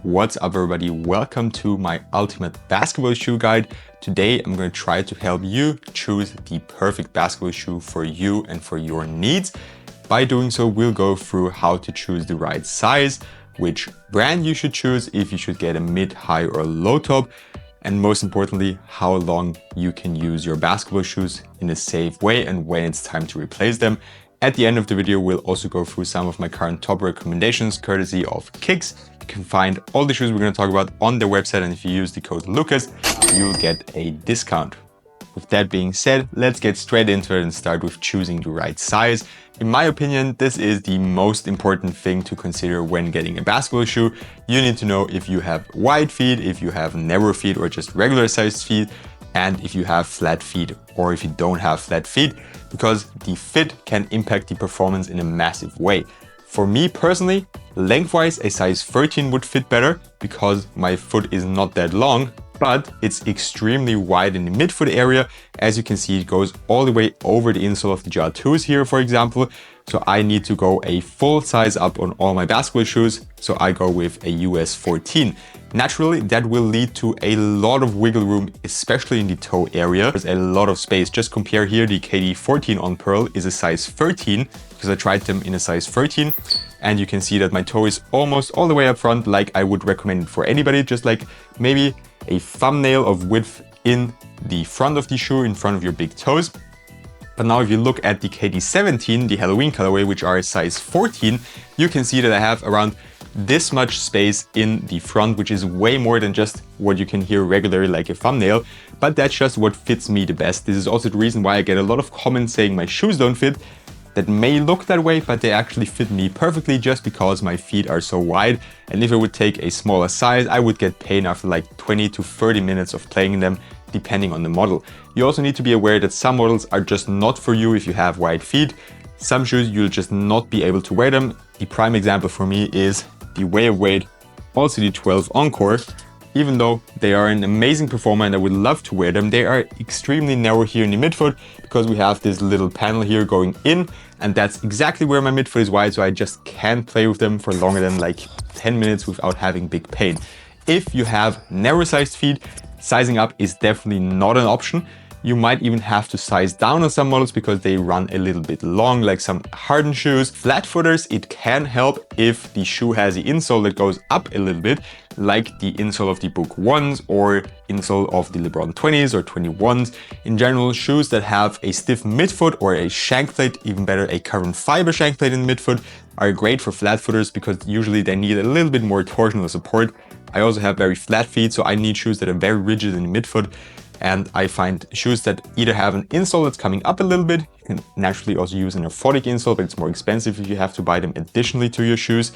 What's up everybody, welcome to my ultimate basketball shoe guide. Today I'm going to try to help you choose the perfect basketball shoe for you and for your needs. By doing so, we'll go through how to choose the right size, which brand you should choose, if you should get a mid, high or low top, and most importantly, how long you can use your basketball shoes in a safe way and when it's time to replace them. At the end of the video, we'll also go through some of my current top recommendations courtesy of Kicks. You can find all the shoes we're going to talk about on their website, and if you use the code Lucas, you'll get a discount. With that being said, let's get straight into it and start with choosing the right size. In my opinion, this is the most important thing to consider when getting a basketball shoe. You need to know if you have wide feet, if you have narrow feet or just regular sized feet, and if you have flat feet or if you don't have flat feet, because the fit can impact the performance in a massive way. For me personally, lengthwise, a size 13 would fit better because my foot is not that long, but it's extremely wide in the midfoot area. As you can see, it goes all the way over the insole of the J2s here, for example. So I need to go a full size up on all my basketball shoes. So I go with a US 14. Naturally, that will lead to a lot of wiggle room, especially in the toe area. There's a lot of space. Just compare here, the KD 14 on Pearl is a size 13 because I tried them in a size 13. And you can see that my toe is almost all the way up front, like I would recommend it for anybody, just like maybe a thumbnail of width in the front of the shoe, in front of your big toes. But now if you look at the KD 17, the Halloween colorway, which are a size 14, you can see that I have around this much space in the front, which is way more than just what you can hear regularly like a thumbnail. But that's just what fits me the best. This is also the reason why I get a lot of comments saying my shoes don't fit. That may look that way, but they actually fit me perfectly just because my feet are so wide. And if I would take a smaller size, I would get pain after like 20 to 30 minutes of playing in them, depending on the model. You also need to be aware that some models are just not for you if you have wide feet. Some shoes, you'll just not be able to wear them. The prime example for me is the Way of Wade, also the 12 Encore. Even though they are an amazing performer and I would love to wear them, they are extremely narrow here in the midfoot because we have this little panel here going in, and that's exactly where my midfoot is wide, so I just can't play with them for longer than like 10 minutes without having big pain. If you have narrow sized feet, sizing up is definitely not an option. You might even have to size down on some models because they run a little bit long, like some Harden shoes. Flat footers, it can help if the shoe has the insole that goes up a little bit, like the insole of the Book 1s or insole of the LeBron 20s or 21s. In general, shoes that have a stiff midfoot or a shank plate, even better, a carbon fiber shank plate in the midfoot, are great for flat footers because usually they need a little bit more torsional support. I also have very flat feet, so I need shoes that are very rigid in the midfoot. And I find shoes that either have an insole that's coming up a little bit. You can naturally also use an orthotic insole, but it's more expensive if you have to buy them additionally to your shoes.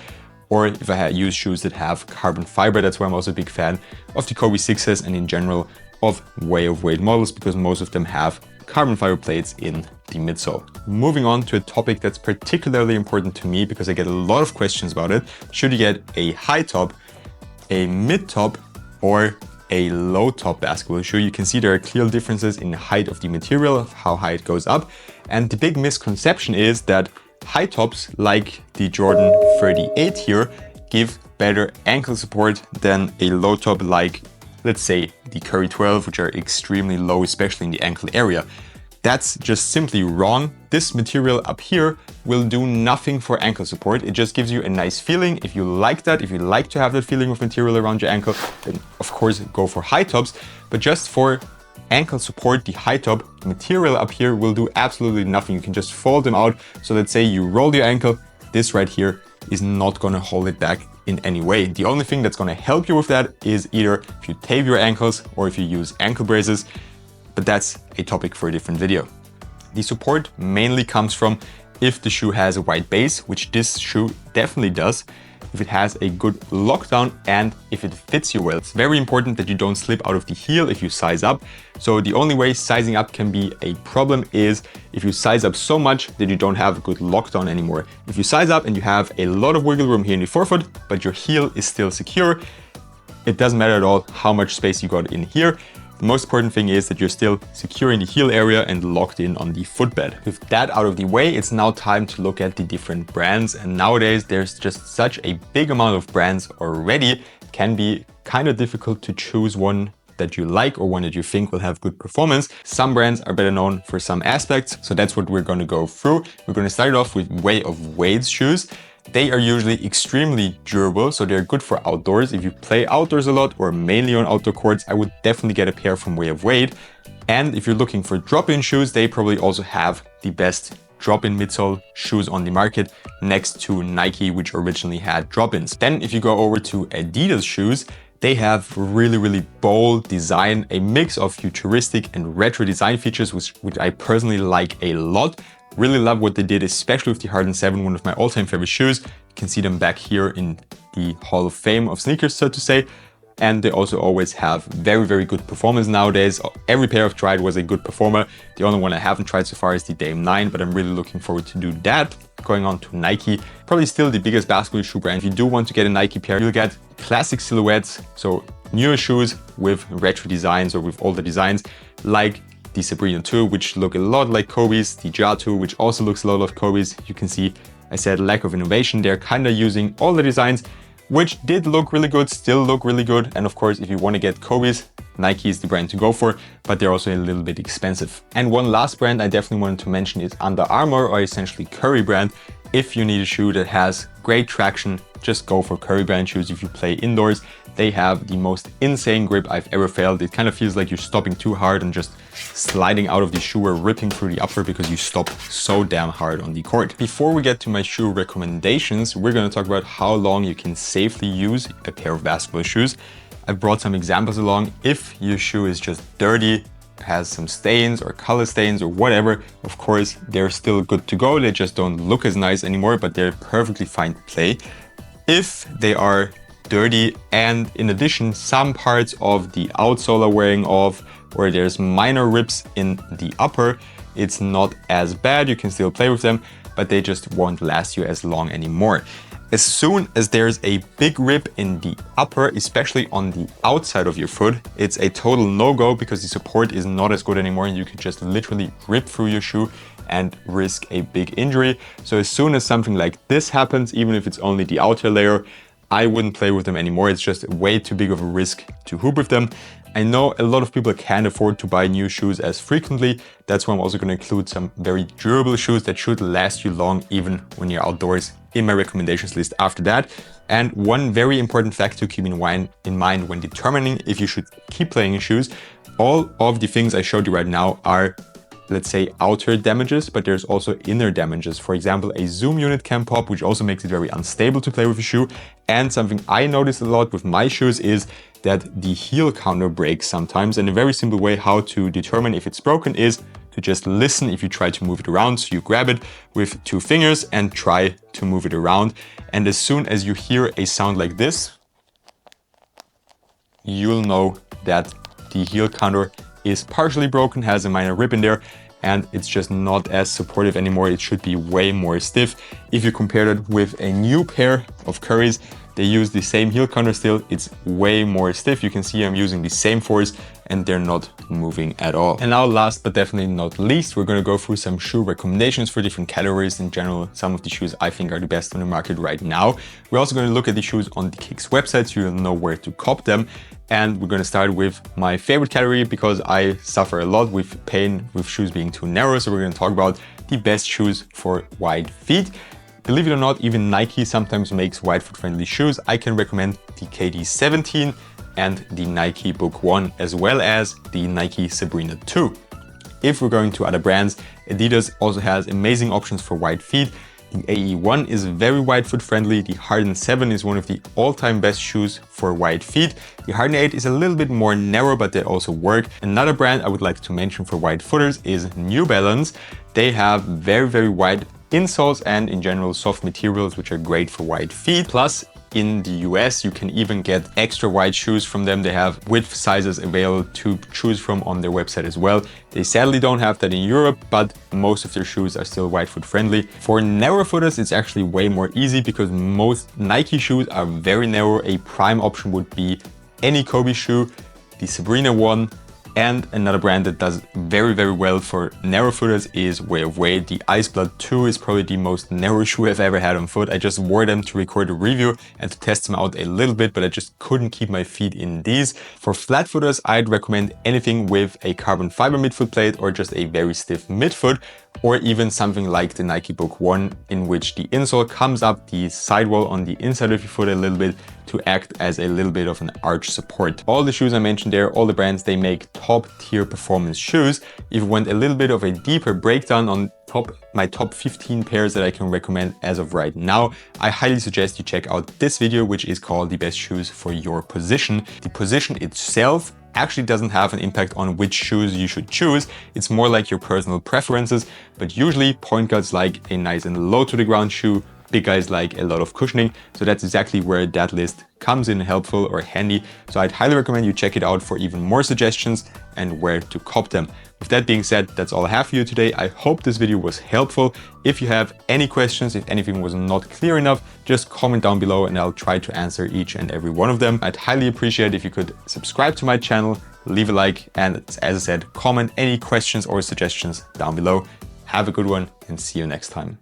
Or if I use shoes that have carbon fiber, that's why I'm also a big fan of the Kobe 6s and in general of Way of Wade models, because most of them have carbon fiber plates in the midsole. Moving on to a topic that's particularly important to me because I get a lot of questions about it. Should you get a high top, a mid top, or a low top basketball shoe? You can see there are clear differences in the height of the material, of how high it goes up. And the big misconception is that high tops like the Jordan 38 here give better ankle support than a low top like, let's say, the Curry 12, which are extremely low, especially in the ankle area. That's just simply wrong. This material up here will do nothing for ankle support. It just gives you a nice feeling. If you like that, if you like to have that feeling of material around your ankle, then of course go for high tops. But just for ankle support, the high top material up here will do absolutely nothing. You can just fold them out. So let's say you roll your ankle, this right here is not going to hold it back in any way. The only thing that's going to help you with that is either if you tape your ankles or if you use ankle braces. But that's a topic for a different video. The support mainly comes from if the shoe has a wide base, which this shoe definitely does, if it has a good lockdown and if it fits you well. It's very important that you don't slip out of the heel if you size up. So the only way sizing up can be a problem is if you size up so much that you don't have a good lockdown anymore. If you size up and you have a lot of wiggle room here in the forefoot, but your heel is still secure, it doesn't matter at all how much space you got in here. The most important thing is that you're still secure in the heel area and locked in on the footbed. With that out of the way, it's now time to look at the different brands. And nowadays there's just such a big amount of brands already. It can be kind of difficult to choose one that you like or one that you think will have good performance. Some brands are better known for some aspects, so that's what we're going to go through. We're going to start off with Way of Wade's shoes. They are usually extremely durable, so they're good for outdoors. If you play outdoors a lot or mainly on outdoor courts, I would definitely get a pair from Way of Wade. And if you're looking for drop-in shoes, they probably also have the best drop-in midsole shoes on the market next to Nike, which originally had drop-ins. Then if you go over to Adidas shoes, they have really bold design, a mix of futuristic and retro design features, which I personally like a lot. Really love what they did, especially with the Harden 7, one of my all-time favorite shoes. You can see them back here in the Hall of Fame of sneakers, so to say. And they also always have very good performance nowadays. Every pair I've tried was a good performer. The only one I haven't tried so far is the Dame 9, but I'm really looking forward to do that. Going on to Nike, probably still the biggest basketball shoe brand. If you do want to get a Nike pair, you'll get classic silhouettes, so newer shoes with retro designs or with older designs, like the Sabrina 2, which look a lot like Kobe's, the Ja 2, which also looks a lot like Kobe's. You can see, I said lack of innovation. They're kind of using all the designs, which did look really good, still look really good. And of course, if you want to get Kobe's, Nike is the brand to go for, but they're also a little bit expensive. And one last brand I definitely wanted to mention is Under Armour, or essentially Curry brand. If you need a shoe that has great traction, just go for Curry brand shoes. If you play indoors, they have the most insane grip I've ever felt. It kind of feels like you're stopping too hard and just sliding out of the shoe or ripping through the upper because you stop so damn hard on the court. Before we get to my shoe recommendations, we're going to talk about how long you can safely use a pair of basketball shoes. I brought some examples along. If your shoe is just dirty, has some stains or color stains or whatever, of course, they're still good to go. They just don't look as nice anymore, but they're perfectly fine to play. If they are dirty and in addition, some parts of the outsole are wearing off or there's minor rips in the upper, it's not as bad. You can still play with them, but they just won't last you as long anymore. As soon as there's a big rip in the upper, especially on the outside of your foot, it's a total no-go because the support is not as good anymore and you can just literally rip through your shoe and risk a big injury. So as soon as something like this happens, even if it's only the outer layer, I wouldn't play with them anymore. It's just way too big of a risk to hoop with them. I know a lot of people can't afford to buy new shoes as frequently. That's why I'm also going to include some very durable shoes that should last you long, even when you're outdoors, in my recommendations list after that. And one very important fact to keep in mind when determining if you should keep playing in shoes, all of the things I showed you right now are, let's say, outer damages, but there's also inner damages. For example, a zoom unit can pop, which also makes it very unstable to play with a shoe. And something I noticed a lot with my shoes is that the heel counter breaks sometimes. And a very simple way how to determine if it's broken is to just listen if you try to move it around. So you grab it with 2 fingers and try to move it around. And as soon as you hear a sound like this, you'll know that the heel counter is partially broken, has a minor rip in there, and it's just not as supportive anymore. It should be way more stiff. If you compare it with a new pair of Currys, they use the same heel counter still, it's way more stiff. You can see I'm using the same force and they're not moving at all. And now last but definitely not least, we're gonna go through some shoe recommendations for different categories. In general, some of the shoes I think are the best on the market right now. We're also gonna look at the shoes on the Kicks website so you'll know where to cop them. And we're gonna start with my favorite category because I suffer a lot with pain with shoes being too narrow. So we're gonna talk about the best shoes for wide feet. Believe it or not, even Nike sometimes makes wide foot friendly shoes. I can recommend the KD 17 and the Nike Book 1, as well as the Nike Sabrina 2. If we're going to other brands, Adidas also has amazing options for wide feet. The AE1 is very wide foot friendly. The Harden 7 is one of the all-time best shoes for wide feet. The Harden 8 is a little bit more narrow, but they also work. Another brand I would like to mention for wide footers is New Balance. They have very wide insoles and in general soft materials, which are great for wide feet. Plus, in the US, you can even get extra wide shoes from them. They have width sizes available to choose from on their website as well. They sadly don't have that in Europe, but most of their shoes are still wide foot friendly. For narrow footers, it's actually way more easy because most Nike shoes are very narrow. A prime option would be any Kobe shoe, the Sabrina 1, And another brand that does very, very well for narrow footers is Way. The Iceblood 2 is probably the most narrow shoe I've ever had on foot. I just wore them to record a review and to test them out a little bit, but I just couldn't keep my feet in these. For flat footers, I'd recommend anything with a carbon fiber midfoot plate or just a very stiff midfoot, or even something like the Nike Book 1, in which the insole comes up the sidewall on the inside of your foot a little bit to act as a little bit of an arch support. All the shoes I mentioned there, all the brands, they make top tier performance shoes. If you want a little bit of a deeper breakdown on my top 15 pairs that I can recommend as of right now, I highly suggest you check out this video, which is called the best shoes for your position. The position itself actually doesn't have an impact on which shoes you should choose. It's more like your personal preferences, but usually point guards like a nice and low to the ground shoe, big guys like a lot of cushioning. So that's exactly where that list comes in helpful or handy. So I'd highly recommend you check it out for even more suggestions and where to cop them. With that being said, that's all I have for you today. I hope this video was helpful. If you have any questions, if anything was not clear enough, just comment down below and I'll try to answer each and every one of them. I'd highly appreciate if you could subscribe to my channel, leave a like, and as I said, comment any questions or suggestions down below. Have a good one and see you next time.